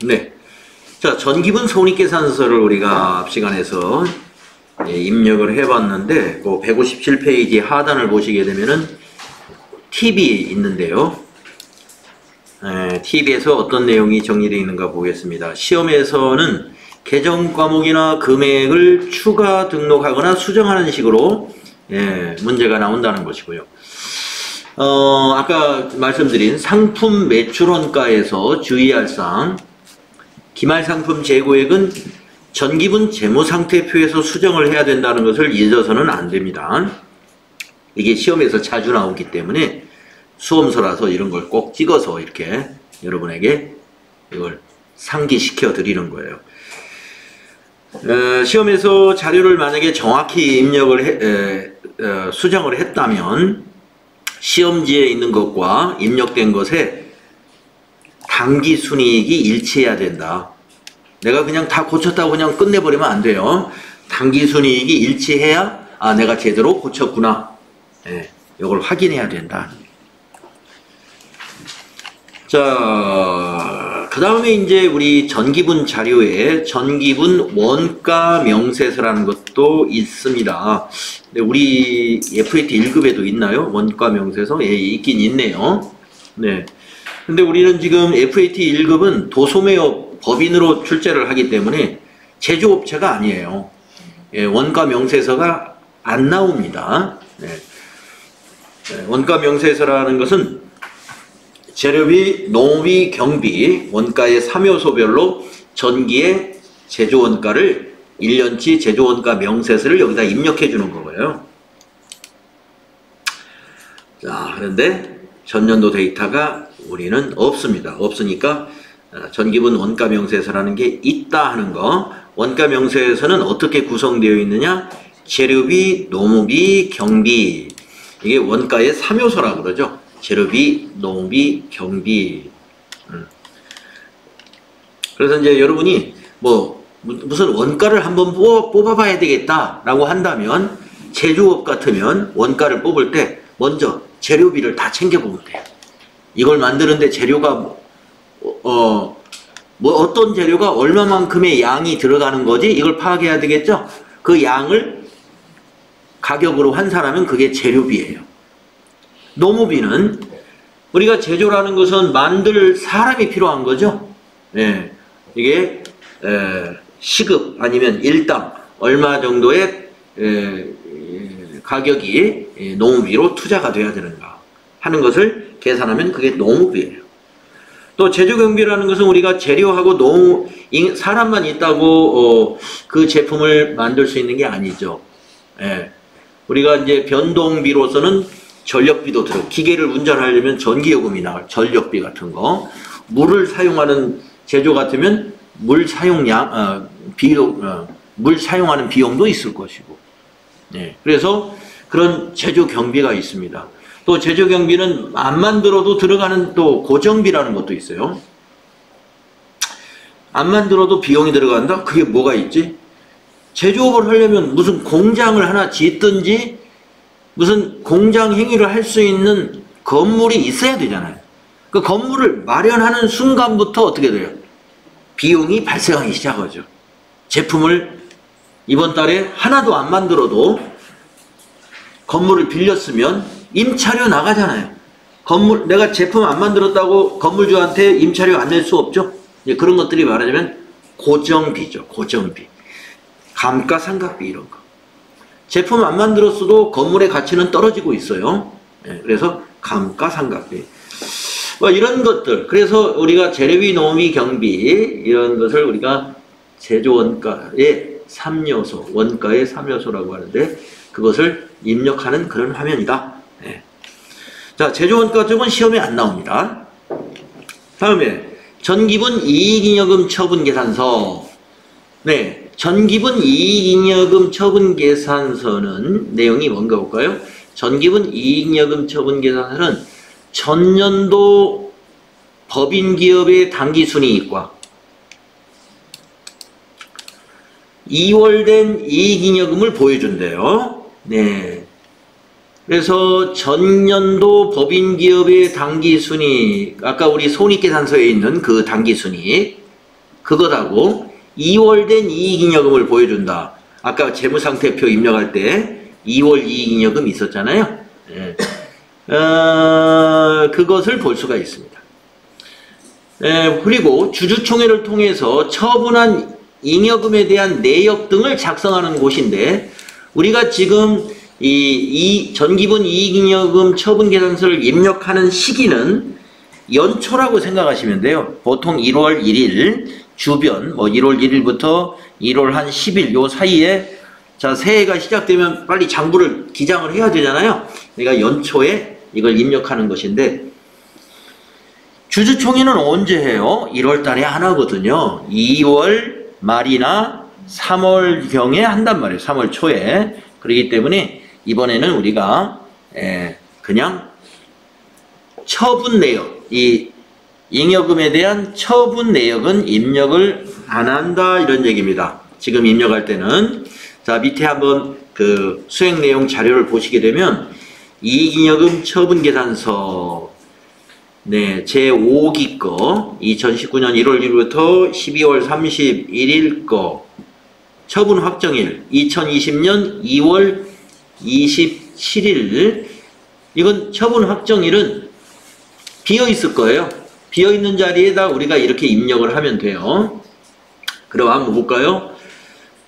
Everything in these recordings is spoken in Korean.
네. 자, 전기분 손익계산서를 우리가 앞 시간에서 입력을 해봤는데, 그 157페이지 하단을 보시게 되면은 팁이 있는데요. 팁에서 어떤 내용이 정리되어 있는가 보겠습니다. 시험에서는 계정 과목이나 금액을 추가 등록하거나 수정하는 식으로 문제가 나온다는 것이고요. 아까 말씀드린 상품 매출원가에서 주의할 사항, 기말상품 재고액은 전기분 재무상태표에서 수정을 해야 된다는 것을 잊어서는 안 됩니다. 이게 시험에서 자주 나오기 때문에 수험서라서 이런 걸 꼭 찍어서 이렇게 여러분에게 이걸 상기시켜 드리는 거예요. 시험에서 자료를 만약에 정확히 입력을 수정을 했다면 시험지에 있는 것과 입력된 것에 당기순이익이 일치해야 된다. 내가 그냥 다 고쳤다고 그냥 끝내버리면 안 돼요. 당기순이익이 일치해야 내가 제대로 고쳤구나. 이걸 확인해야 된다. 자, 그 다음에 이제 우리 전기분 자료에 전기분 원가 명세서라는 것도 있습니다. 근데 우리 FAT 1급에도 있나요? 원가 명세서? 예, 있긴 있네요. 네. 근데 우리는 지금 FAT 1급은 도소매업 법인으로 출제를 하기 때문에 제조업체가 아니에요. 예, 원가 명세서가 안 나옵니다. 네. 원가 명세서라는 것은 재료비, 농비, 경비, 원가의 3요소별로 전기의 제조원가를 1년치 제조원가 명세서를 여기다 입력해 주는 거예요. 자, 그런데 전년도 데이터가 우리는 없습니다. 없으니까 전기분 원가 명세서라는 게 있다 하는 거. 원가 명세서는 어떻게 구성되어 있느냐? 재료비, 농비, 경비. 이게 원가의 3요소라고 그러죠. 재료비, 농비, 경비. 그래서 이제 여러분이 무슨 원가를 한번 뽑아봐야 되겠다라고 한다면 제조업 같으면 원가를 뽑을 때 먼저 재료비를 다 챙겨보면 돼요. 이걸 만드는데 재료가 어떤 재료가 얼마만큼의 양이 들어가는 거지? 이걸 파악해야 되겠죠? 그 양을 가격으로 환산하면 그게 재료비예요. 농업비는 우리가 제조라는 것은 만들 사람이 필요한 거죠. 예, 이게 시급 아니면 일당 얼마 정도의 가격이 농업비로 투자가 돼야 되는가 하는 것을 계산하면 그게 농업비예요. 또 제조경비라는 것은 우리가 재료하고 사람만 있다고 그 제품을 만들 수 있는 게 아니죠. 예, 우리가 이제 변동비로서는 전력비도 기계를 운전하려면 전기요금이 나올 전력비 같은 거, 물을 사용하는 제조 같으면 물 사용량 물 사용하는 비용도 있을 것이고, 그래서 그런 제조 경비가 있습니다. 또 제조 경비는 안 만들어도 들어가는 또 고정비라는 것도 있어요. 안 만들어도 비용이 들어간다? 그게 뭐가 있지? 제조업을 하려면 무슨 공장을 하나 짓든지 무슨 공장 행위를 할 수 있는 건물이 있어야 되잖아요. 그 건물을 마련하는 순간부터 어떻게 돼요? 비용이 발생하기 시작하죠. 제품을 이번 달에 하나도 안 만들어도 건물을 빌렸으면 임차료 나가잖아요. 내가 제품 안 만들었다고 건물주한테 임차료 안 낼 수 없죠. 그런 것들이 말하자면 고정비죠. 고정비. 감가상각비 이런 거. 제품 안 만들었어도 건물의 가치는 떨어지고 있어요. 그래서 감가상각비. 이런 것들. 그래서 우리가 재료비, 농비, 경비 이런 것을 우리가 제조원가의 3요소, 원가의 3요소라고 하는데 그것을 입력하는 그런 화면이다. 자, 제조원가 쪽은 시험에 안 나옵니다. 다음에 전기분 이익잉여금 처분계산서. 전기분 이익잉여금 처분계산서는 내용이 뭔가 볼까요? 전기분 이익잉여금 처분계산서는 전년도 법인기업의 당기순이익과 2월된 이익잉여금을 보여준대요. 그래서 전년도 법인기업의 당기순이익, 아까 우리 손익계산서에 있는 그 당기순이익, 그것하고 2월 된 이익잉여금을 보여준다. 아까 재무상태표 입력할 때 2월 이익잉여금 있었잖아요. 예. 그것을 볼 수가 있습니다. 그리고 주주총회를 통해서 처분한 잉여금에 대한 내역 등을 작성하는 곳인데, 우리가 지금 이 전기분 이익잉여금 처분계산서를 입력하는 시기는 연초라고 생각하시면 돼요. 보통 1월 1일 주변, 뭐 1월 1일부터 1월 한 10일 요 사이에, 자, 새해가 시작되면 빨리 장부를 기장을 해야 되잖아요. 그러니까 연초에 이걸 입력하는 것인데, 주주총회는 언제 해요? 1월 달에 안 하거든요. 2월 말이나 3월경에 한단 말이에요. 3월 초에. 그렇기 때문에 이번에는 우리가 그냥 처분 내역, 이 잉여금에 대한 처분 내역은 입력을 안 한다, 이런 얘기입니다. 지금 입력할 때는. 자, 밑에 한번 그 수행 내용 자료를 보시게 되면 이익잉여금 처분계산서, 네, 제5기 거, 2019년 1월 1일부터 12월 31일 거, 처분 확정일, 2020년 2월 27일, 이건 처분 확정일은 비어있을 거예요. 비어있는 자리에다 우리가 이렇게 입력을 하면 돼요. 그럼 한번 볼까요?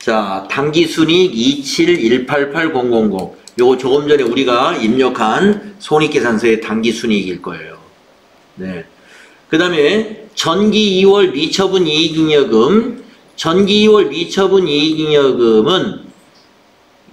자, 당기순이익 271880000. 요거 조금 전에 우리가 입력한 손익계산서의 당기순이익일 거예요. 네. 그 다음에 전기 2월 미처분 이익잉여금. 전기 2월 미처분 이익잉여금은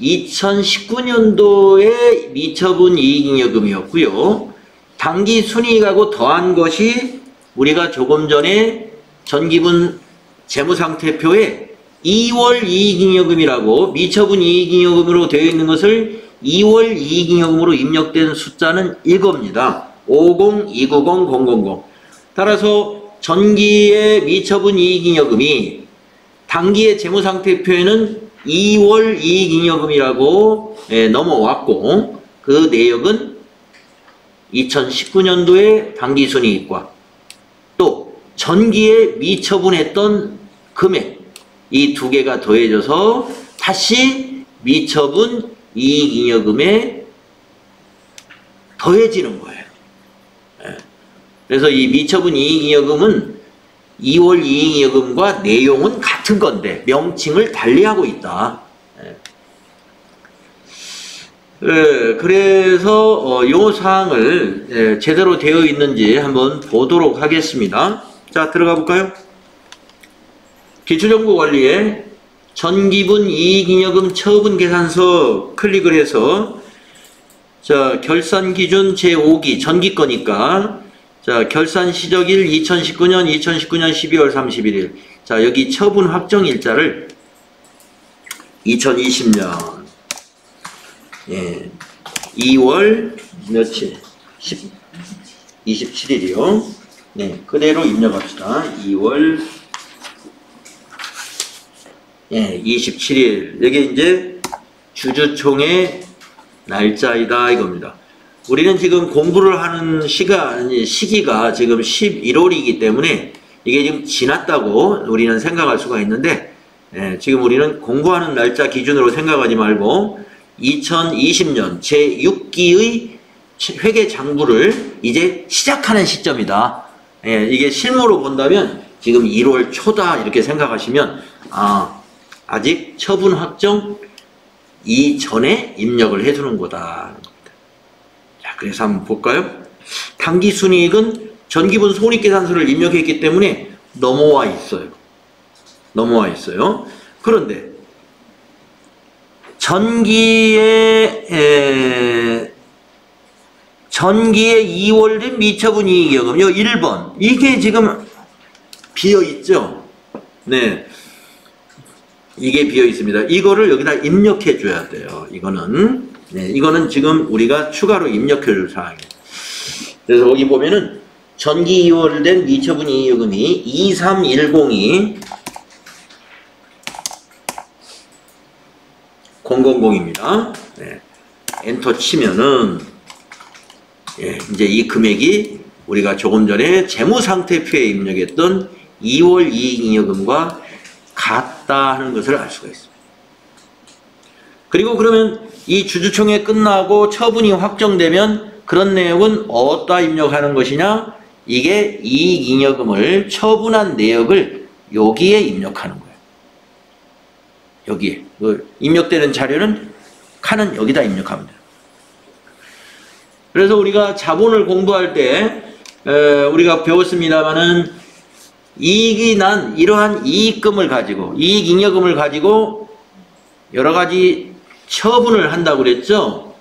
2019년도에 미처분 이익잉여금이었고요. 당기순이익하고 더한 것이 우리가 조금 전에 전기분 재무상태표에 2월 이익잉여금이라고, 미처분 이익잉여금으로 되어 있는 것을 2월 이익잉여금으로 입력된 숫자는 이겁니다. 502900000. 따라서 전기의 미처분 이익잉여금이 당기의 재무상태표에는 2월 이익잉여금이라고 넘어왔고, 그 내역은 2019년도의 당기순이익과 또 전기에 미처분했던 금액, 이 두 개가 더해져서 다시 미처분 이익잉여금에 더해지는 거예요. 그래서 이 미처분 이익잉여금은 2월 이익잉여금과 내용은 같은 건데 명칭을 달리하고 있다. 그래서 이 사항을 제대로 되어 있는지 한번 보도록 하겠습니다. 자, 들어가 볼까요? 기초정보관리에 전기분 이익잉여금 처분계산서 클릭을 해서, 자, 결산기준 제5기 전기 거니까, 자, 결산 시적일 2019년 12월 31일. 자, 여기 처분 확정 일자를 2020년 2월 며칠? 27일이요. 네, 그대로 입력합시다. 2월 27일. 이게 이제 주주총회 날짜이다, 이겁니다. 우리는 지금 공부를 하는 시기가 지금 11월이기 때문에 이게 지금 지났다고 우리는 생각할 수가 있는데, 지금 우리는 공부하는 날짜 기준으로 생각하지 말고 2020년 제6기의 회계장부를 이제 시작하는 시점이다. 이게 실무로 본다면 지금 1월 초다, 이렇게 생각하시면 아직 처분 확정 이전에 입력을 해두는 거다. 자, 그래서 한번 볼까요? 당기순이익은 전기분 손익계산서를 입력했기 때문에 넘어와 있어요. 그런데 전기의 2월 된 미처분 이익잉여금, 요 1번. 이게 지금 비어있죠? 네. 이게 비어 있습니다. 이거를 여기다 입력해 줘야 돼요. 이거는. 네, 이거는 지금 우리가 추가로 입력해 줄 사항이에요. 그래서 여기 보면은 전기 2월 된 미처분 이익잉여금이 23102 000입니다. 네. 엔터 치면은 이제 이 금액이 우리가 조금 전에 재무상태표에 입력했던 2월 이익잉여금과 같다 하는 것을 알 수가 있습니다. 그리고 그러면 이 주주총회 끝나고 처분이 확정되면 그런 내역은 어디다 입력하는 것이냐? 이게 이익잉여금을 처분한 내역을 여기에 입력하는 거예요. 여기에. 입력되는 자료는 칸은 여기다 입력하면 돼요. 그래서 우리가 자본을 공부할 때 우리가 배웠습니다마는 이익이 난 이러한 이익금을 가지고 이익잉여금을 가지고 여러 가지 처분을 한다고 그랬죠.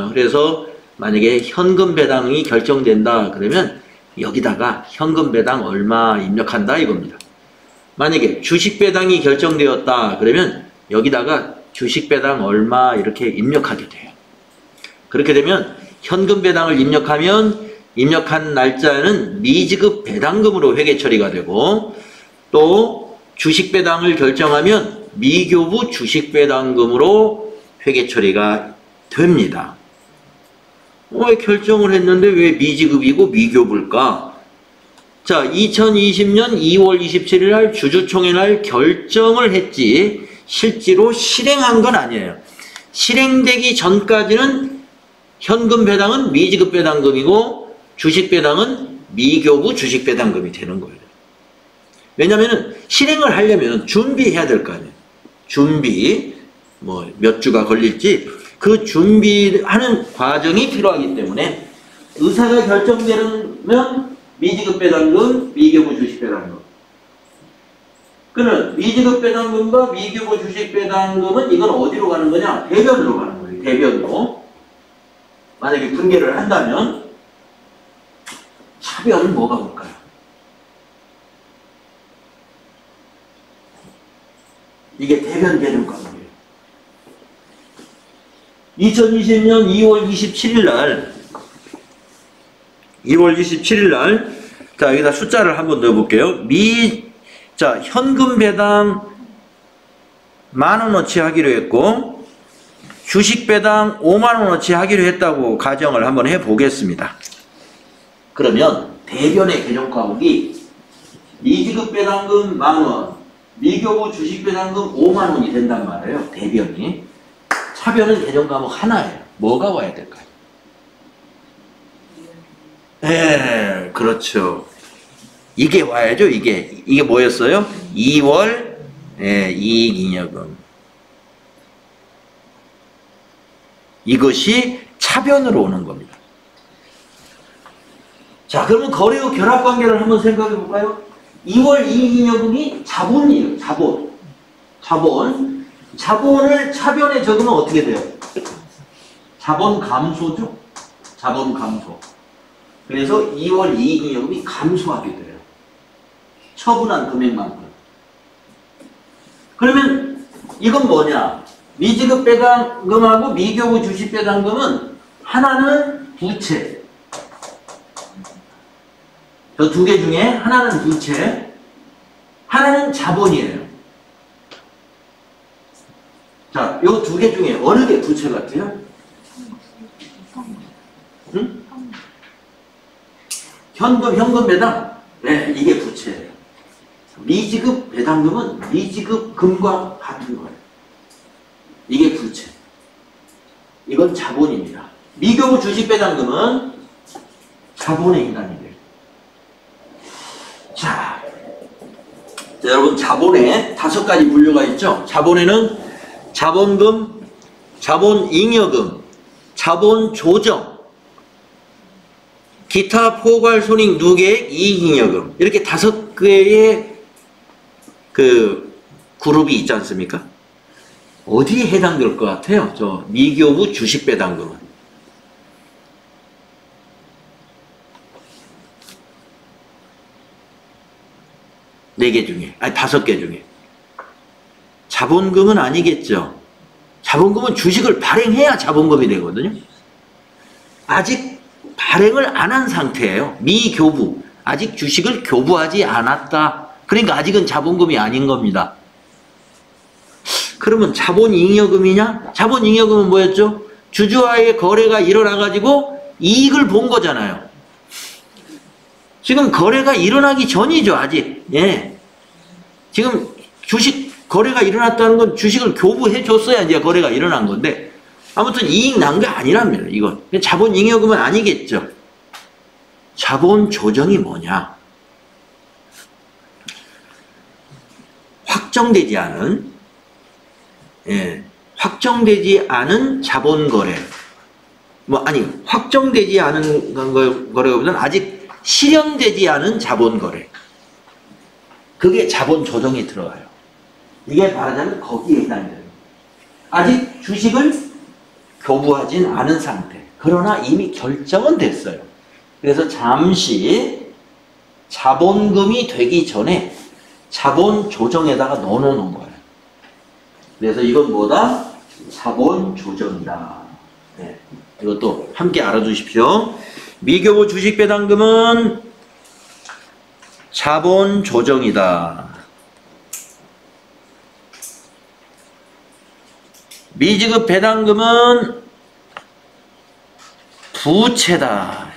그래서 만약에 현금 배당이 결정된다 그러면 여기다가 현금 배당 얼마 입력한다 이겁니다. 만약에 주식 배당이 결정되었다 그러면 여기다가 주식 배당 얼마 이렇게 입력하게 돼요. 그렇게 되면 현금 배당을 입력하면 입력한 날짜는 미지급 배당금으로 회계 처리가 되고 또 주식 배당을 결정하면 미교부 주식 배당금으로 회계 처리가 됩니다. 왜 결정을 했는데 왜 미지급이고 미교부일까? 자, 2020년 2월 27일 날 주주총회 날 결정을 했지 실제로 실행한 건 아니에요. 실행되기 전까지는 현금 배당은 미지급 배당금이고 주식 배당은 미교부 주식 배당금이 되는 거예요. 왜냐면은 실행을 하려면 준비해야 될 거 아니에요. 준비, 뭐 몇 주가 걸릴지 그 준비하는 과정이 필요하기 때문에 의사가 결정되면 미지급 배당금, 미교부 주식 배당금. 그는 미지급 배당금과 미교부 주식 배당금은 이건 어디로 가는 거냐? 대변으로 가는 거예요. 대변으로. 만약에 분개를 한다면 차변은 뭐가 볼까요? 이게 대변 개념 과목이에요. 2020년 2월 27일 날 자, 여기다 숫자를 한번 넣어볼게요. 자, 현금 배당 10,000원어치 하기로 했고 주식 배당 50,000원어치 하기로 했다고 가정을 한번 해보겠습니다. 그러면 대변의 개정 과목이 미지급 배당금 10,000원, 미교부 주식 배당금 50,000원이 된단 말이에요. 대변이. 차변은 개정 과목 하나예요. 뭐가 와야 될까요? 네, 그렇죠. 이게 와야죠. 이게 뭐였어요? 2월 이익잉여금. 이것이 차변으로 오는 겁니다. 자, 그러면 거래 후 결합 관계를 한번 생각해 볼까요? 2월 이익잉여금이 자본이에요. 자본을 차변에 적으면 어떻게 돼요? 자본 감소죠? 자본 감소. 그래서 2월 이익잉여금이 감소하게 돼요. 처분한 금액만큼. 그러면 이건 뭐냐? 미지급 배당금하고 미교부 주식 배당금은 하나는 부채. 저 두 개 중에 하나는 부채, 하나는 자본이에요. 자, 요 두 개 중에 어느 게 부채 같아요? 응? 현금 배당? 네, 이게 부채예요. 미지급 배당금은 미지급 금과 같은 거예요. 이게 부채. 이건 자본입니다. 미교부 주식 배당금은 자본에 해당이 돼요. 자, 여러분 자본에 5가지 분류가 있죠. 자본에는 자본금, 자본잉여금, 자본조정, 기타 포괄 손익 누계액 이익잉여금 이렇게 5개의 그 그룹이 있지 않습니까? 어디에 해당될 것 같아요? 저 미교부 주식 배당금은. 네 개 중에, 아니 5개 중에. 자본금은 아니겠죠. 자본금은 주식을 발행해야 자본금이 되거든요. 아직 발행을 안 한 상태예요. 미교부. 아직 주식을 교부하지 않았다. 그러니까 아직은 자본금이 아닌 겁니다. 그러면 자본잉여금이냐? 자본잉여금은 뭐였죠? 주주와의 거래가 일어나가지고 이익을 본 거잖아요. 지금 거래가 일어나기 전이죠, 아직. 예. 지금 주식 거래가 일어났다는 건 주식을 교부해 줬어야 이제 거래가 일어난 건데, 아무튼 이익 난 게 아니랍니다, 이건. 자본 잉여금은 아니겠죠. 자본 조정이 뭐냐? 확정되지 않은, 예, 확정되지 않은 자본 거래. 확정되지 않은 거래보다는 아직 실현되지 않은 자본 거래. 그게 자본 조정에 들어가요. 이게 말하자면 거기에 해당돼요. 아직 주식을 교부하진 않은 상태. 그러나 이미 결정은 됐어요. 그래서 잠시 자본금이 되기 전에 자본 조정에다가 넣어놓은 거예요. 그래서 이건 뭐다? 자본 조정이다. 네. 이것도 함께 알아두십시오. 미교부 주식 배당금은 자본 조정이다. 미지급 배당금은 부채다.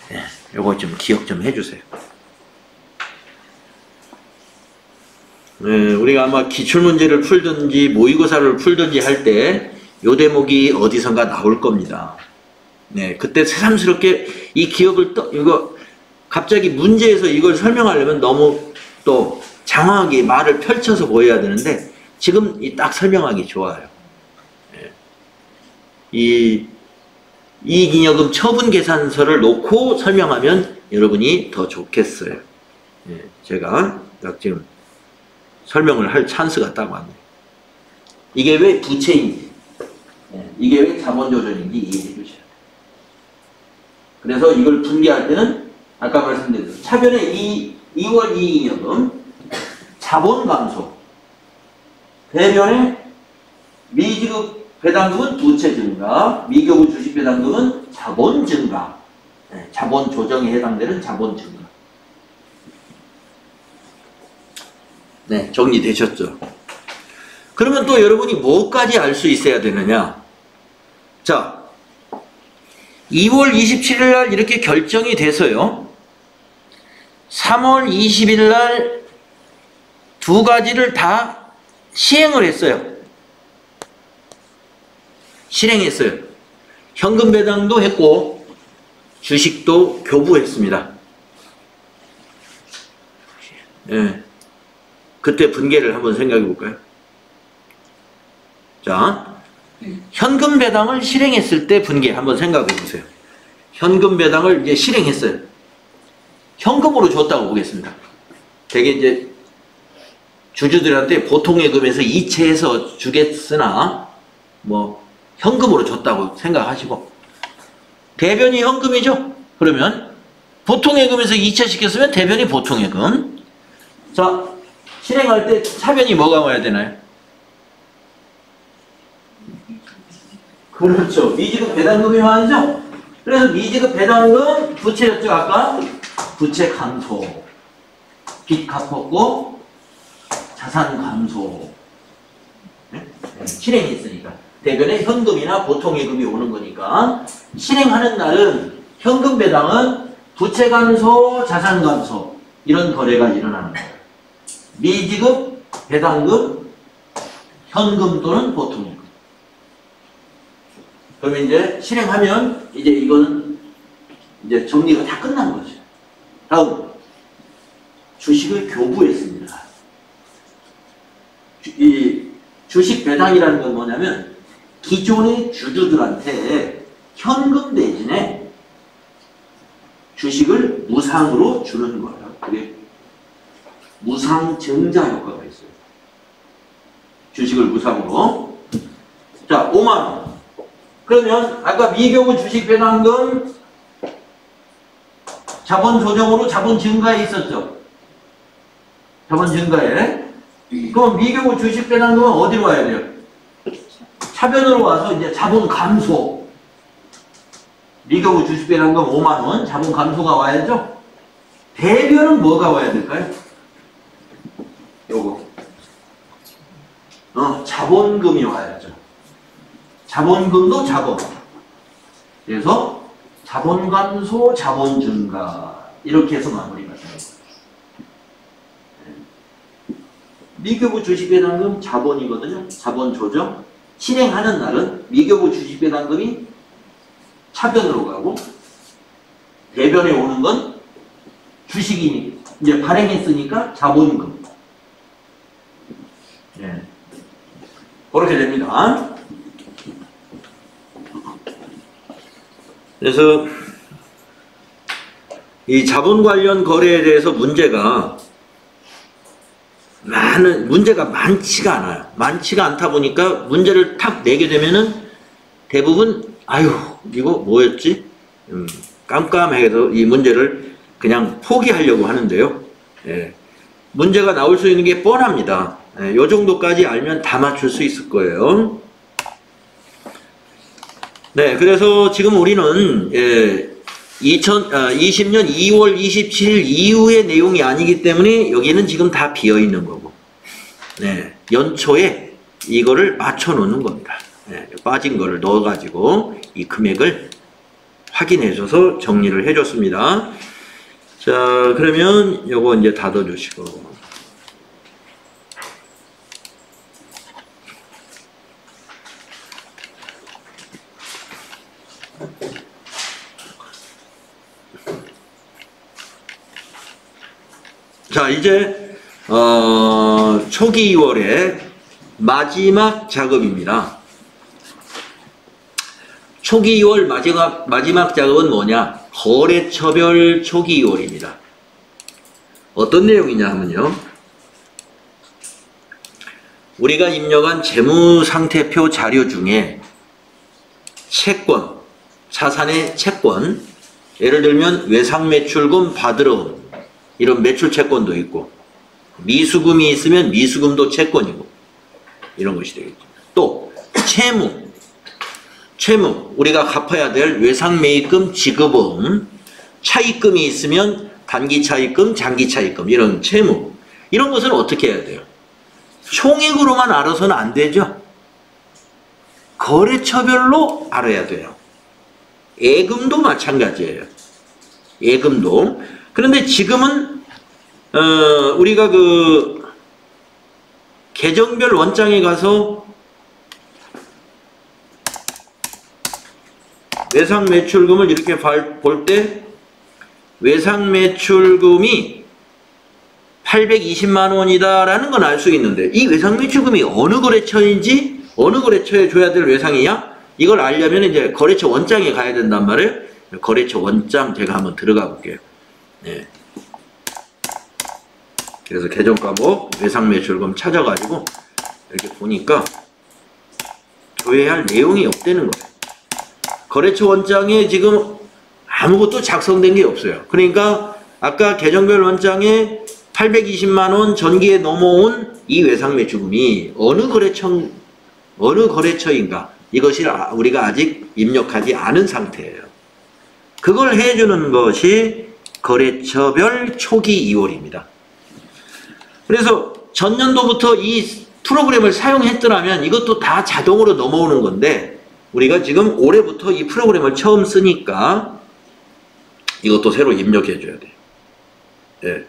네, 요거 좀 기억 좀 해주세요. 네, 우리가 아마 기출문제를 풀든지 모의고사를 풀든지 할 때 요 대목이 어디선가 나올 겁니다. 네, 그때 새삼스럽게 이 기억을 이거 갑자기 문제에서 이걸 설명하려면 너무 또 장황하게 말을 펼쳐서 보여야 되는데 지금 딱 설명하기 좋아요. 네. 이익잉여금 처분 계산서를 놓고 설명하면 여러분이 더 좋겠어요. 네, 제가 딱 지금 설명을 할 찬스가 딱 왔네요. 이게 왜 부채인지, 이게 왜 자본조정인지 이해해 주셔야 돼요. 그래서 이걸 분개할 때는 아까 말씀드린 대로 차변의 2월 이익잉여금 자본 감소, 대변의 미지급 배당금은 부채 증가, 미교부 주식 배당금은 자본 증가, 자본 조정에 해당되는 자본 증가. 네, 정리되셨죠? 그러면 또 여러분이 뭐까지 알 수 있어야 되느냐? 자, 2월 27일 날 이렇게 결정이 돼서요. 3월 20일 날 두 가지를 다 시행을 했어요. 실행했어요. 현금 배당도 했고 주식도 교부했습니다. 네. 그때 분개를 한번 생각해 볼까요? 자, 현금 배당을 실행했을 때 분개 한번 생각해 보세요. 현금 배당을 이제 실행했어요. 현금으로 줬다고 보겠습니다. 되게 이제 주주들한테 보통예금에서 이체해서 주겠으나 뭐 현금으로 줬다고 생각하시고, 대변이 현금이죠? 그러면 보통예금에서 이체시켰으면 대변이 보통예금. 자, 실행할 때 차변이 뭐가 와야 되나요? 그렇죠. 미지급 배당금이 와야죠. 그래서 미지급 배당금 부채였죠. 아까 부채 감소, 빚 갚았고 자산 감소. 네? 실행했으니까 대변에 현금이나 보통예금이 오는 거니까 실행하는 날은 현금 배당은 부채 감소, 자산 감소 이런 거래가 일어나는 거예요. 미지급 배당금 현금 또는 보통예금. 그러면 이제 실행하면 이제 이거는 이제 정리가 다 끝난 거죠. 다음 주식을 교부했습니다. 이 주식 배당이라는 건 뭐냐면 기존의 주주들한테 현금 대신에 주식을 무상으로 주는 거예요. 그게 무상 증자 효과가 있어요. 주식을 무상으로. 자, 5만 원. 그러면 아까 미교부 주식 배당금 자본 조정으로 자본 증가에 있었죠. 자본 증가에. 그럼 미교부 주식 배당금은 어디로 와야 돼요? 차변으로 와서 이제 자본 감소. 미교부 주식 배당금 5만 원 자본 감소가 와야죠. 대변은 뭐가 와야 될까요? 요거. 자본금이 와야죠. 자본금도 자본. 그래서 자본 감소, 자본 증가 이렇게 해서 마무리가 돼요. 미교부 주식배당금 자본이거든요. 자본 조정 실행하는 날은 미교부 주식배당금이 차변으로 가고 대변에 오는 건 주식이 이제 발행했으니까 자본금. 예. 그렇게 됩니다. 그래서 이 자본 관련 거래에 대해서 문제가 많지가 않아요. 많지가 않다 보니까 문제를 탁 내게 되면은 대부분 아유 이거 뭐였지? 깜깜해서 이 문제를 그냥 포기하려고 하는데요. 예. 문제가 나올 수 있는 게 뻔합니다. 예. 요 정도까지 알면 다 맞출 수 있을 거예요. 네, 그래서 지금 우리는 2020년 2월 27일 이후의 내용이 아니기 때문에 여기는 지금 다 비어있는 거고, 네, 연초에 이거를 맞춰 놓는 겁니다. 네, 빠진 거를 넣어가지고 이 금액을 확인해 줘서 정리를 해 줬습니다. 자, 그러면 요거 이제 닫아 주시고. 자, 이제 초기 2월의 마지막 작업입니다. 초기 2월 마지막 작업은 뭐냐? 거래처별 초기 2월입니다. 어떤 내용이냐 하면요. 우리가 입력한 재무상태표 자료 중에 채권, 자산의 채권, 예를 들면 외상매출금 받으러 온 이런 매출 채권도 있고, 미수금이 있으면 미수금도 채권이고, 이런 것이 되겠죠. 또 채무, 우리가 갚아야 될 외상매입금, 지급금, 차입금이 있으면 단기 차입금, 장기 차입금, 이런 채무, 이런 것은 어떻게 해야 돼요? 총액으로만 알아서는 안 되죠. 거래처별로 알아야 돼요. 예금도 마찬가지예요. 예금도. 그런데 지금은 우리가 그 계정별 원장에 가서 외상매출금을 이렇게 볼 때 외상매출금이 820만 원이다 라는 건 알 수 있는데, 이 외상매출금이 어느 거래처인지, 어느 거래처에 줘야 될 외상이냐, 이걸 알려면 이제 거래처 원장에 가야 된단 말이에요. 거래처 원장 제가 한번 들어가 볼게요. 네. 그래서 계정 과목 외상매출금 찾아가지고 이렇게 보니까 줘야 할 내용이 없다는 거예요. 거래처 원장에 지금 아무것도 작성된 게 없어요. 그러니까 아까 계정별 원장에 820만원 전기에 넘어온 이 외상매출금이 어느 거래처인가, 이것이 우리가 아직 입력하지 않은 상태예요. 그걸 해주는 것이 거래처별 초기 2월입니다. 그래서 전년도부터 이 프로그램을 사용했더라면 이것도 다 자동으로 넘어오는 건데, 우리가 지금 올해부터 이 프로그램을 처음 쓰니까 이것도 새로 입력해 줘야 돼요. 예.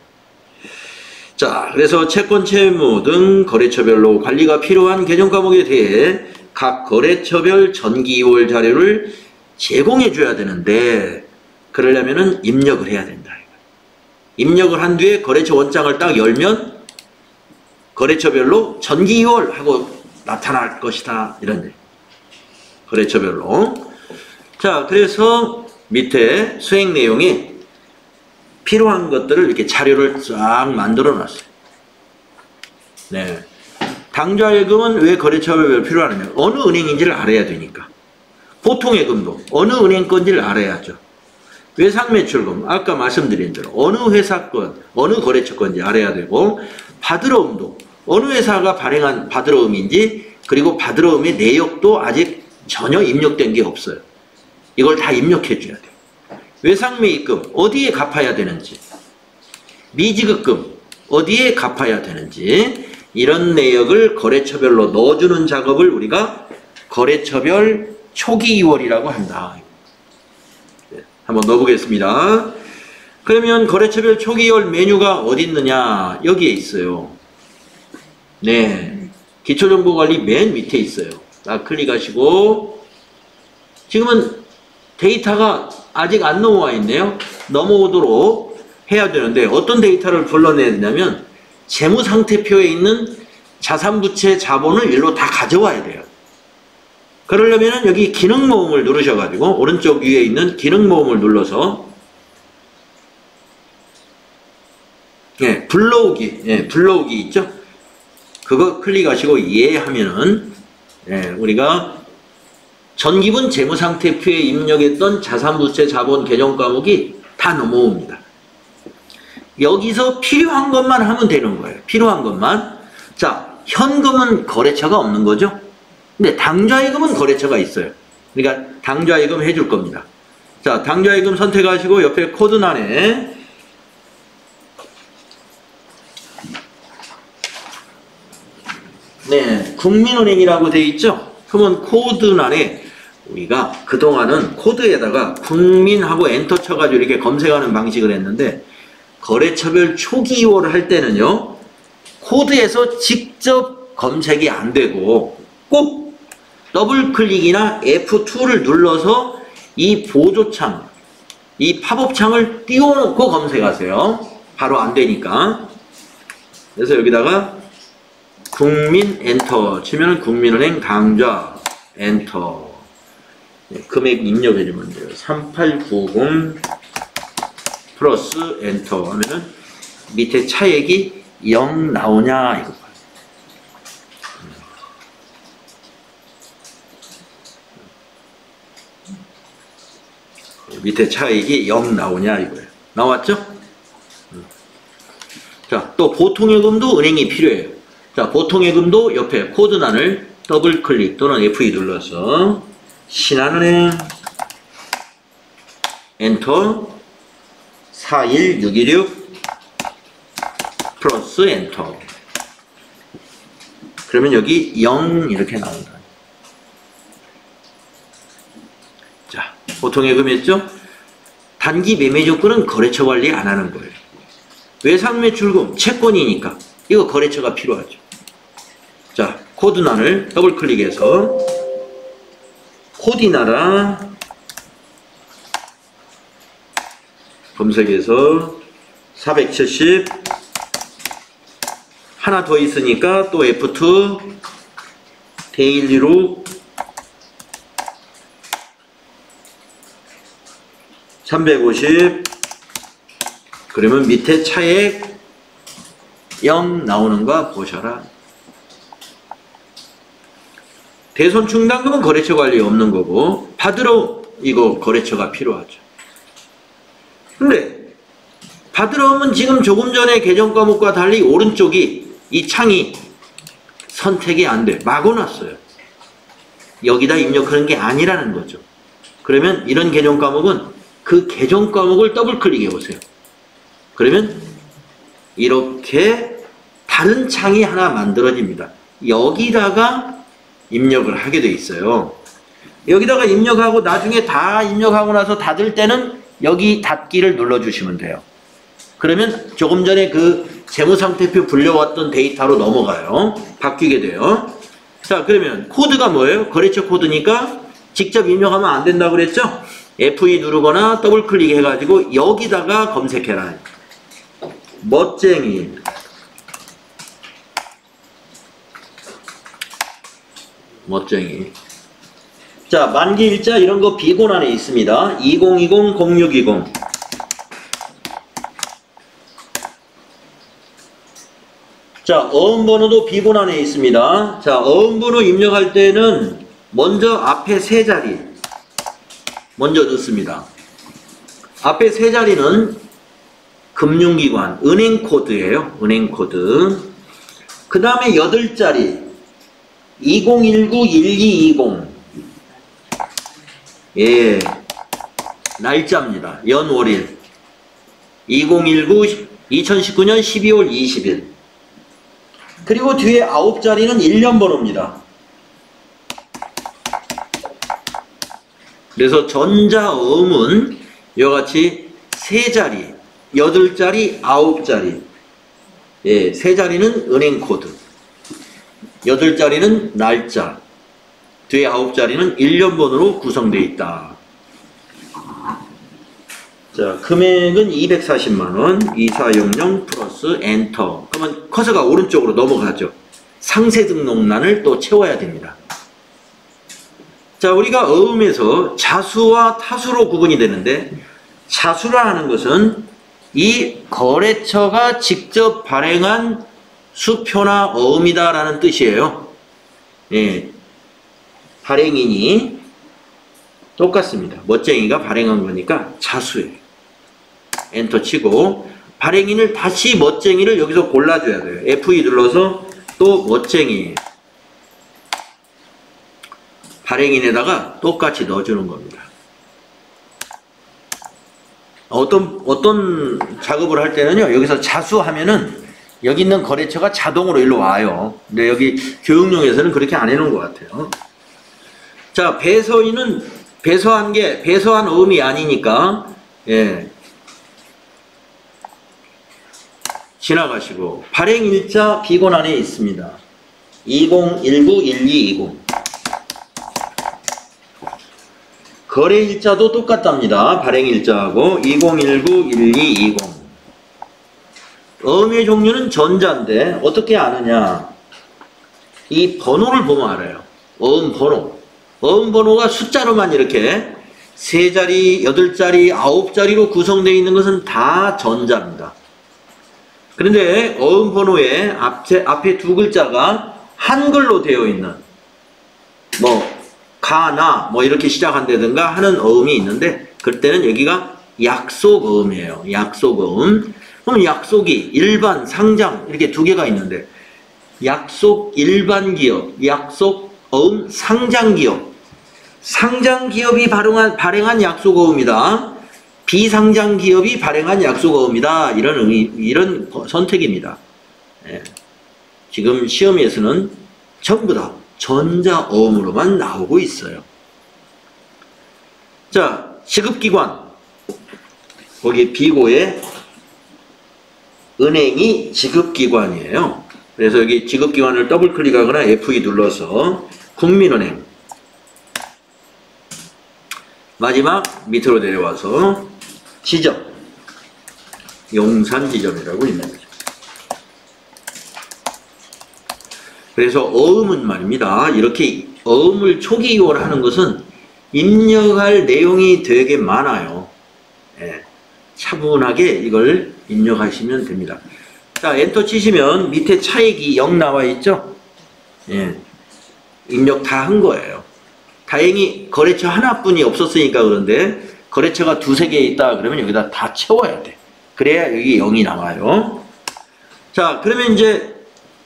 자, 그래서 채권, 채무 등 거래처별로 관리가 필요한 계정 과목에 대해 각 거래처별 전기 2월 자료를 제공해 줘야 되는데, 그러려면은 입력을 해야 된다. 입력을 한 뒤에 거래처 원장을 딱 열면 거래처별로 전기 2월 하고 나타날 것이다, 이런 얘기. 거래처별로. 자, 그래서 밑에 수행 내용이 필요한 것들을 이렇게 자료를 쫙 만들어 놨어요. 네. 당좌예금은 왜 거래처별로 필요하냐면 어느 은행인지를 알아야 되니까. 보통예금도 어느 은행 건지를 알아야죠. 외상매출금, 아까 말씀드린 대로 어느 회사 건, 어느 거래처 건지 알아야 되고, 받으러음도 어느 회사가 발행한 받으러음인지, 그리고 받으러음의 내역도 아직 전혀 입력된 게 없어요. 이걸 다 입력해 줘야 돼요. 외상매입금 어디에 갚아야 되는지, 미지급금 어디에 갚아야 되는지, 이런 내역을 거래처별로 넣어주는 작업을 우리가 거래처별 초기 2월이라고 한다. 한번 넣어보겠습니다. 그러면 거래처별 초기월 메뉴가 어디 있느냐? 여기에 있어요. 네, 기초정보관리 맨 밑에 있어요. 딱 클릭하시고, 지금은 데이터가 아직 안 넘어와 있네요. 넘어오도록 해야 되는데 어떤 데이터를 불러내야 되냐면 재무상태표에 있는 자산부채 자본을 일로 다 가져와야 돼요. 그러려면 여기 기능 모음을 누르셔가지고 오른쪽 위에 있는 기능 모음을 눌러서 불러오기, 불러오기 있죠? 그거 클릭하시고 예 하면은 우리가 전기분 재무상태표에 입력했던 자산부채 자본 계정 과목이 다 넘어옵니다. 여기서 필요한 것만 하면 되는 거예요. 필요한 것만. 자, 현금은 거래처가 없는 거죠. 근데 당좌예금은 거래처가 있어요. 그러니까 당좌예금 해줄 겁니다. 자, 당좌예금 선택하시고 옆에 코드란에 국민은행이라고 되어 있죠. 그러면 코드란에 우리가 그동안은 코드에다가 국민하고 엔터 쳐가지고 이렇게 검색하는 방식을 했는데 거래처별 초기월을 할 때는요, 코드에서 직접 검색이 안 되고 꼭 더블 클릭이나 F2를 눌러서 이 보조창, 이 팝업창을 띄워놓고 검색하세요. 바로 안 되니까. 그래서 여기다가 국민 엔터 치면 국민은행 당좌 엔터. 금액 입력해주면 돼요. 3890 플러스 엔터 하면은 밑에 차액이 0 나오냐 이거 봐요. 밑에 차액이 0 나오냐 이거예요. 나왔죠? 자, 또 보통예금도 은행이 필요해요. 자, 보통예금도 옆에 코드란을 더블 클릭 또는 F2 눌러서 신한은행 엔터 41616 플러스 엔터. 그러면 여기 0 이렇게 나온다. 자, 보통예금이었죠? 단기 매매 조건은 거래처 관리 안 하는 거예요. 외상매출금 채권이니까 이거 거래처가 필요하죠. 자, 코드란을 더블 클릭해서 코디나라 검색해서 470 하나 더 있으니까 또 F2 데일리로 350 그러면 밑에 차액 0 나오는 거 보셔라. 대손충당금은 거래처 관리 없는 거고 받으러 이거 거래처가 필요하죠. 근데 받으러 오면 지금 조금 전에 계정 과목과 달리 오른쪽이 이 창이 선택이 안 돼. 막아놨어요. 여기다 입력하는 게 아니라는 거죠. 그러면 이런 계정 과목은 그 계정 과목을 더블 클릭해 보세요. 그러면 이렇게 다른 창이 하나 만들어집니다. 여기다가 입력을 하게 돼 있어요. 여기다가 입력하고 나중에 다 입력하고 나서 닫을 때는 여기 닫기를 눌러주시면 돼요. 그러면 조금 전에 그 재무상태표 불려왔던 데이터로 넘어가요. 바뀌게 돼요. 자, 그러면 코드가 뭐예요? 거래처 코드니까 직접 입력하면 안 된다고 그랬죠? F2 누르거나 더블 클릭 해가지고 여기다가 검색해라. 멋쟁이. 멋쟁이. 자, 만기 일자 이런 거 비곤란에 있습니다. 2020-0620. 자, 어음번호도 비곤란에 있습니다. 자, 어음번호 입력할 때는 먼저 앞에 세 자리 먼저 넣습니다. 앞에 세 자리는 금융기관, 은행 코드예요. 은행 코드. 그 다음에 8자리 2019-1220. 예, 날짜입니다. 연월일 2019 2019년 12월 20일. 그리고 뒤에 9자리는 1년 번호입니다. 그래서 전자음은 이와 같이 세 자리, 8자리, 9자리. 예, 세 자리는 은행 코드. 8자리는 날짜. 뒤에 9자리는 1년 번호로 구성되어 있다. 자, 금액은 240만원, 2400 플러스 엔터. 그러면 커서가 오른쪽으로 넘어가죠. 상세 등록란을 또 채워야 됩니다. 자, 우리가 어음에서 자수와 타수로 구분이 되는데, 자수라는 것은 이 거래처가 직접 발행한 수표나 어음이다라는 뜻이에요. 예, 발행인이 똑같습니다. 멋쟁이가 발행한 거니까 자수예요. 엔터 치고 발행인을 다시 멋쟁이를 여기서 골라줘야 돼요. F2 눌러서 또 멋쟁이 발행인에다가 똑같이 넣어주는 겁니다. 어떤 작업을 할 때는요, 여기서 자수하면은 여기 있는 거래처가 자동으로 일로 와요. 근데 여기 교육용에서는 그렇게 안 해놓은 것 같아요. 자, 배서인은 배서한 어음이 아니니까, 예. 지나가시고, 발행일자 비권안에 있습니다. 2019-1220. 거래일자도 똑같답니다. 발행일자하고 2019-1220. 어음의 종류는 전자인데 어떻게 아느냐? 이 번호를 보면 알아요. 어음 번호. 어음 번호가 숫자로만 이렇게 3자리, 8자리, 9자리로 구성되어 있는 것은 다 전자입니다. 그런데 어음 번호의 앞에 두 글자가 한글로 되어 있는 가나 이렇게 시작한다든가 하는 어음이 있는데, 그때는 여기가 약속어음이에요. 약속어음. 그럼 약속이 일반, 상장 이렇게 두 개가 있는데, 약속 일반 기업, 약속 어음 상장 기업. 상장 기업이 발행한 약속어음이다. 비상장 기업이 발행한 약속어음이다. 이런 선택입니다. 예. 지금 시험에서는 전부 다 전자어음으로만 나오고 있어요. 자, 지급기관. 거기 비고에 은행이 지급기관이에요. 그래서 여기 지급기관을 더블 클릭하거나 F2 눌러서 국민은행. 마지막 밑으로 내려와서 지점. 용산지점이라고 있는 거죠. 그래서 어음은 말입니다. 이렇게 어음을 초기 이용하는 것은 입력할 내용이 되게 많아요. 예, 차분하게 이걸 입력하시면 됩니다. 자, 엔터 치시면 밑에 차액이 0 나와 있죠? 예, 입력 다 한 거예요. 다행히 거래처 하나뿐이 없었으니까 그런데 거래처가 2-3개 있다 그러면 여기다 다 채워야 돼. 그래야 여기 0이 나와요. 자, 그러면 이제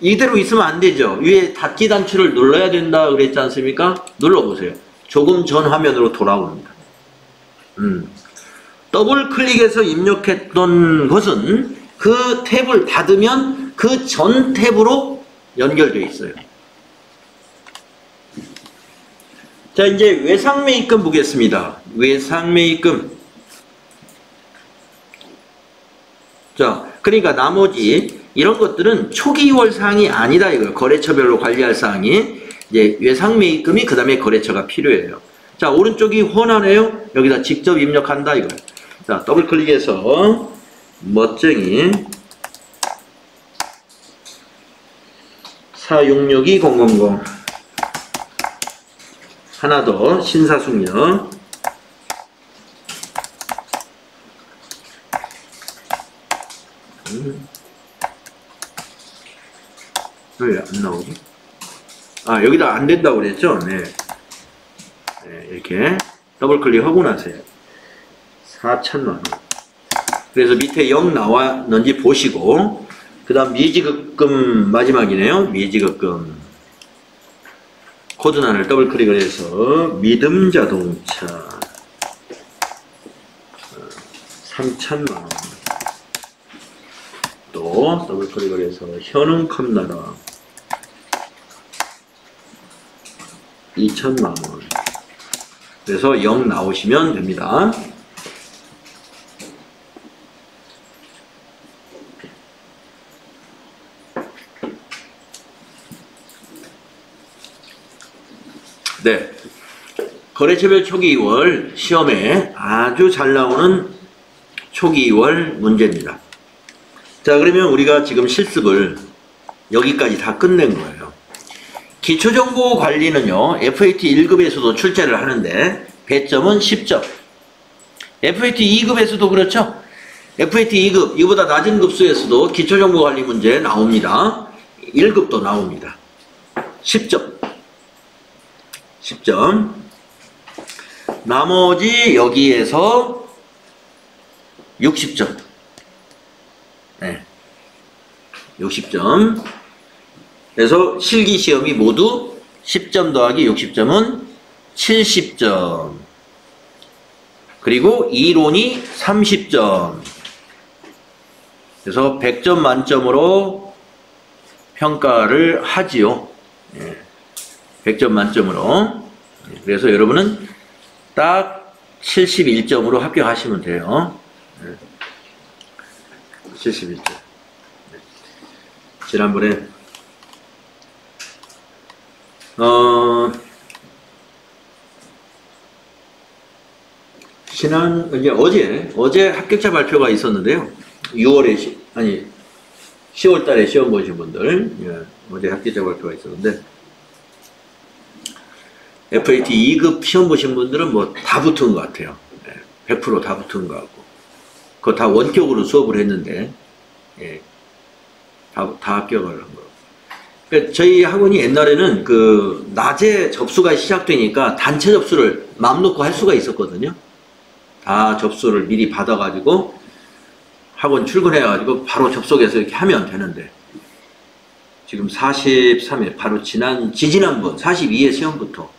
이대로 있으면 안 되죠. 위에 닫기 단추를 눌러야 된다 그랬지 않습니까? 눌러보세요. 조금 전 화면으로 돌아옵니다. 더블 클릭해서 입력했던 것은 그 탭을 닫으면 그 전 탭으로 연결되어 있어요. 자, 이제 외상매입금 보겠습니다. 외상매입금. 자, 그러니까 나머지 이런 것들은 초기 유월 사항이 아니다 이거예요. 거래처별로 관리할 사항이. 이제 외상매입금이 그 다음에 거래처가 필요해요. 자, 오른쪽이 훤하네요. 여기다 직접 입력한다 이거예요. 자, 더블 클릭해서 멋쟁이 4662-000 하나 더 신사숙녀 왜 안 나오지? 아, 여기다 안 된다고 그랬죠? 네. 네, 이렇게 더블 클릭하고 나세요. 4,000만원. 그래서 밑에 0 나왔는지 보시고, 그 다음 미지급금 마지막이네요. 미지급금. 코드란을 더블 클릭을 해서 믿음자동차 3,000만원. 또 더블 클릭을 해서 현흥컵나라 2,000만원. 그래서 0 나오시면 됩니다. 네. 거래처별 초기 2월 시험에 아주 잘 나오는 초기 2월 문제입니다. 자, 그러면 우리가 지금 실습을 여기까지 다 끝낸 거예요. 기초정보 관리는요, FAT 1급에서도 출제를 하는데, 배점은 10점. FAT 2급에서도 그렇죠? FAT 2급, 이보다 낮은 급수에서도 기초정보 관리 문제 나옵니다. 1급도 나옵니다. 10점. 10점. 나머지 여기에서 60점. 네. 60점. 그래서 실기시험이 모두 10점 더하기 60점은 70점. 그리고 이론이 30점. 그래서 100점 만점으로 평가를 하지요. 100점 만점으로. 그래서 여러분은 딱 71점으로 합격하시면 돼요. 71점. 지난번에 어제 합격자 발표가 있었는데요. 10월 달에 시험 보신 분들, 어제 합격자 발표가 있었는데, FAT 2급 시험 보신 분들은 뭐 다 붙은 것 같아요. 100% 다 붙은 것 같고. 그거 다 원격으로 수업을 했는데, 다 합격을 한 거. 그러니까 저희 학원이 옛날에는 그 낮에 접수가 시작되니까 단체 접수를 마음 놓고 할 수가 있었거든요. 다 접수를 미리 받아가지고 학원 출근해가지고 바로 접속해서 이렇게 하면 되는데, 지금 43일, 바로 지지난번 42회 시험부터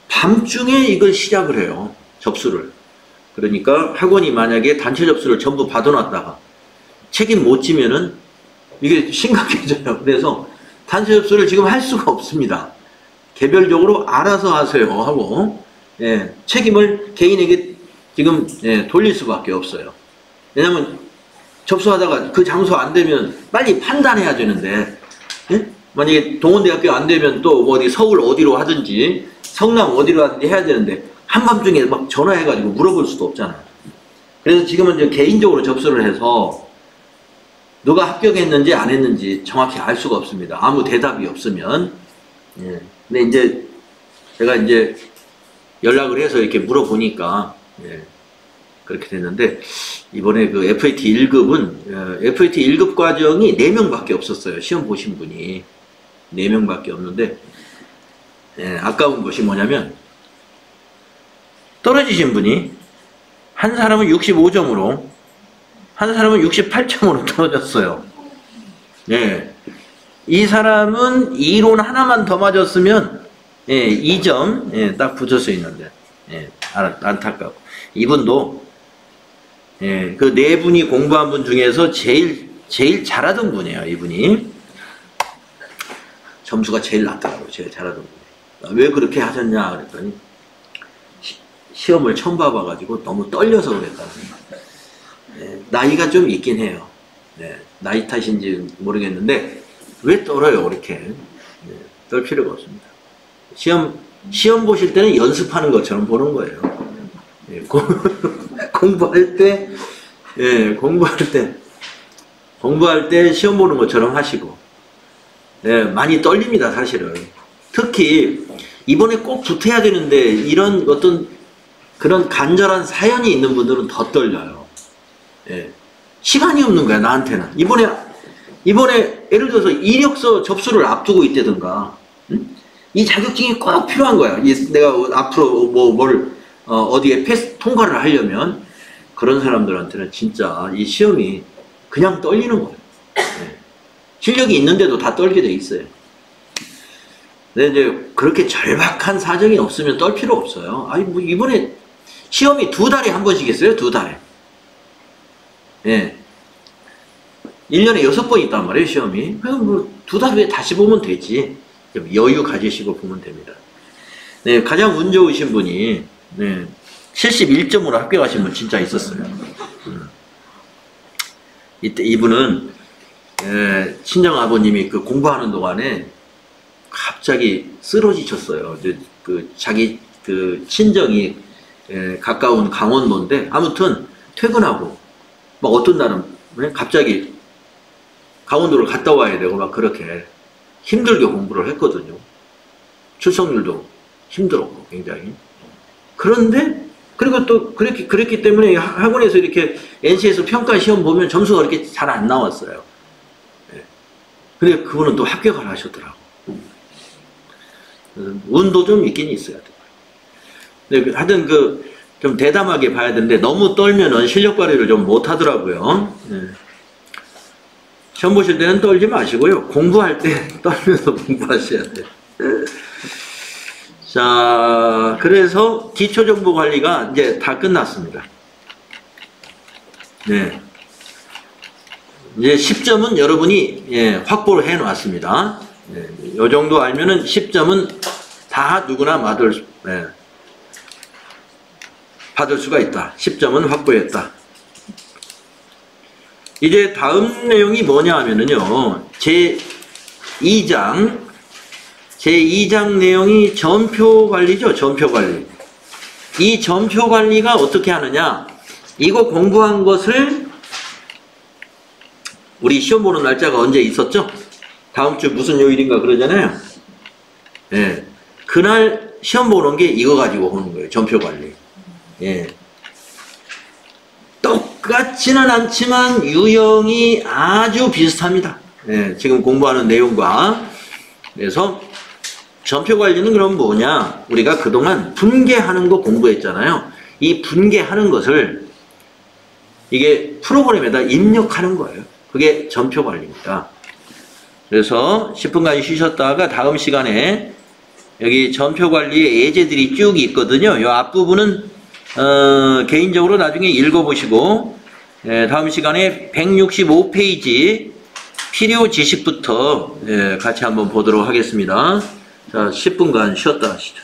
밤중에 이걸 시작을 해요. 접수를. 그러니까 학원이 만약에 단체 접수를 전부 받아놨다가 책임 못 지면은 이게 심각해져요. 그래서 단체 접수를 지금 할 수가 없습니다. 개별적으로 알아서 하세요 하고, 책임을 개인에게 지금 돌릴 수밖에 없어요. 왜냐면 접수하다가 그 장소 안 되면 빨리 판단해야 되는데, 만약에 동원대학교 안 되면 또 어디 서울 어디로 하든지 성남 어디로 하든지 해야 되는데 한밤중에 막 전화해가지고 물어볼 수도 없잖아요. 그래서 지금은 이제 개인적으로 접수를 해서 누가 합격했는지 안 했는지 정확히 알 수가 없습니다. 아무 대답이 없으면. 근데 이제 제가 이제 연락을 해서 이렇게 물어보니까 그렇게 됐는데, 이번에 그 FAT 1급은 FAT 1급 과정이 4명밖에 없었어요. 시험 보신 분이 4명밖에 없는데, 아까운 것이 뭐냐면 떨어지신 분이 한 사람은 65점으로 한 사람은 68점으로 떨어졌어요. 이 사람은 이론 하나만 더 맞았으면 2점 딱 붙을 수 있는데, 안타깝고, 이분도 그 4분이 공부한 분 중에서 제일 잘하던 분이에요. 이분이 점수가 제일 낮더라고요. 제일 잘하던 분. 왜 그렇게 하셨냐 그랬더니 시험을 처음 봐봐가지고 너무 떨려서 그랬다는 거예요. 나이가 좀 있긴 해요. 나이 탓인지 모르겠는데 왜 떨어요 그렇게. 떨 필요가 없습니다. 시험 보실 때는 연습하는 것처럼 보는 거예요. 공부할 때 시험 보는 것처럼 하시고, 많이 떨립니다 사실은. 특히 이번에 꼭 붙어야 되는데 이런 어떤 그런 간절한 사연이 있는 분들은 더 떨려요. 시간이 없는 거야 나한테는. 이번에 예를 들어서 이력서 접수를 앞두고 있다든가, 이 자격증이 꼭 필요한 거야. 내가 앞으로 어디에 통과를 하려면. 그런 사람들한테는 진짜 이 시험이 그냥 떨리는 거예요. 실력이 있는데도 다 떨게 돼 있어요. 근데 이제 그렇게 절박한 사정이 없으면 떨 필요 없어요. 아니 뭐 이번에 시험이 2달에 한 번씩 있어요. 2달에. 1년에 6번 있단 말이에요 시험이. 그럼 뭐 2달 후에 다시 보면 되지. 좀 여유 가지시고 보면 됩니다. 가장 운 좋으신 분이 71점으로 합격하신 분 진짜 있었어요. 이분은 친정 아버님이 그 공부하는 동안에 갑자기 쓰러지셨어요. 자기 친정이 가까운 강원도인데, 아무튼 퇴근하고 막 어떤 날은 갑자기 강원도를 갔다 와야 되고 막 그렇게 힘들게 공부를 했거든요. 출석률도 힘들었고 굉장히. 그런데 그리고 또 그랬기 때문에 학원에서 이렇게 NC에서 평가 시험 보면 점수가 그렇게 잘 안 나왔어요. 근데 그분은 또 합격을 하셨더라고. 운도 좀 있긴 있어야 돼요. 근데 하여튼 좀 대담하게 봐야 되는데 너무 떨면은 실력 발휘를 좀 못 하더라고요. 시험 보실 때는 떨지 마시고요. 공부할 때 떨면서 공부하셔야 돼요. 자, 그래서 기초정보관리가 이제 다 끝났습니다. 네. 이제 10점은 여러분이 확보를 해 놨습니다. 이 정도 알면은 10점은 다 누구나 받을 수가 있다. 10점은 확보했다. 이제 다음 내용이 뭐냐 하면은요, 제2장 내용이 전표관리죠. 전표관리. 이 전표관리가 어떻게 하느냐, 이거 공부한 것을 우리 시험 보는 날짜가 언제 있었죠? 다음 주 무슨 요일인가 그러잖아요. 예. 그날 시험 보는 게 이거 가지고 오는 거예요. 전표관리. 예. 똑같지는 않지만 유형이 아주 비슷합니다. 예. 지금 공부하는 내용과. 그래서 전표관리는 그럼 뭐냐? 우리가 그동안 분계하는 거 공부했잖아요. 이 분계하는 것을 이게 프로그램에다 입력하는 거예요. 그게 전표관리입니다. 그래서 10분간 쉬셨다가 다음 시간에 여기 전표관리의 예제들이 쭉 있거든요. 이 앞부분은 개인적으로 나중에 읽어보시고, 다음 시간에 165페이지 필요 지식부터 같이 한번 보도록 하겠습니다. 자, 10분간 쉬었다 하시죠.